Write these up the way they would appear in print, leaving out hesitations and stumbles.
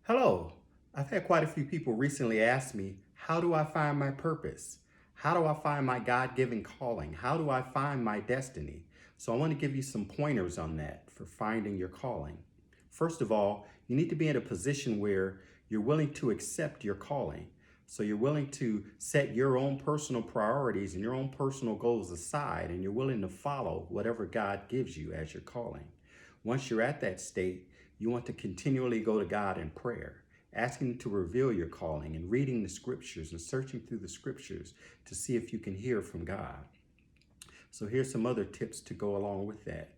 Hello. I've had quite a few people recently ask me, how do I find my purpose? How do I find my God-given calling? How do I find my destiny? So I want to give you some pointers on that for finding your calling. First of all, you need to be in a position where you're willing to accept your calling. So you're willing to set your own personal priorities and your own personal goals aside, and you're willing to follow whatever God gives you as your calling. Once you're at that state, you want to continually go to God in prayer, asking Him to reveal your calling and reading the scriptures and searching through the scriptures to see if you can hear from God. So here's some other tips to go along with that.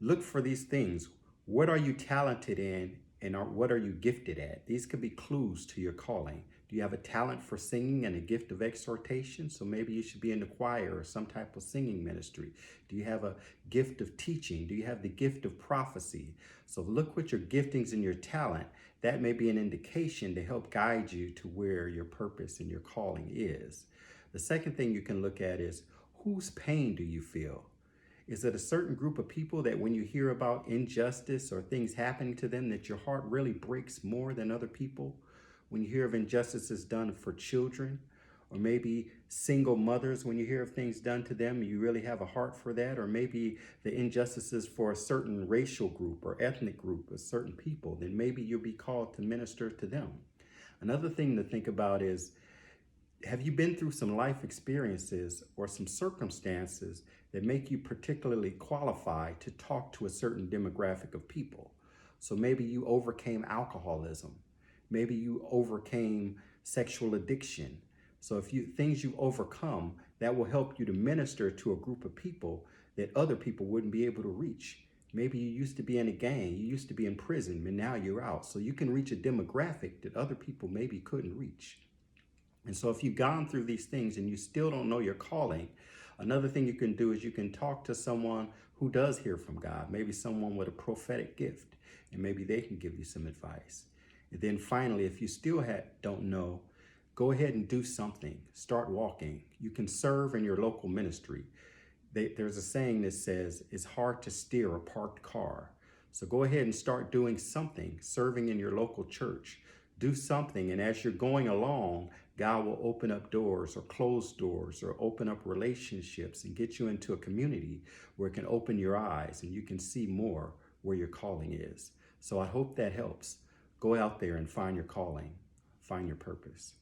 Look for these things. What are you talented in and what are you gifted at? These could be clues to your calling. Do you have a talent for singing and a gift of exhortation? So maybe you should be in the choir or some type of singing ministry. Do you have a gift of teaching? Do you have the gift of prophecy? So look what your giftings and your talent, that may be an indication to help guide you to where your purpose and your calling is. The second thing you can look at is, whose pain do you feel? Is it a certain group of people that when you hear about injustice or things happening to them that your heart really breaks more than other people? When you hear of injustices done for children, or maybe single mothers, when you hear of things done to them, you really have a heart for that, or maybe the injustices for a certain racial group or ethnic group or certain people, then maybe you'll be called to minister to them. Another thing to think about is, have you been through some life experiences or some circumstances that make you particularly qualified to talk to a certain demographic of people? So maybe you overcame alcoholism. Maybe you overcame sexual addiction. So if you things you overcome, that will help you to minister to a group of people that other people wouldn't be able to reach. Maybe you used to be in a gang, you used to be in prison, and now you're out. So you can reach a demographic that other people maybe couldn't reach. And so if you've gone through these things and you still don't know your calling, another thing you can do is you can talk to someone who does hear from God, maybe someone with a prophetic gift, and maybe they can give you some advice. And then finally, if you still don't know, go ahead and do something. Start walking. You can serve in your local ministry. There's a saying that says, it's hard to steer a parked car. So go ahead and start doing something, serving in your local church. Do something, and as you're going along, God will open up doors or close doors or open up relationships and get you into a community where it can open your eyes and you can see more where your calling is. So I hope that helps. Go out there and find your calling, find your purpose.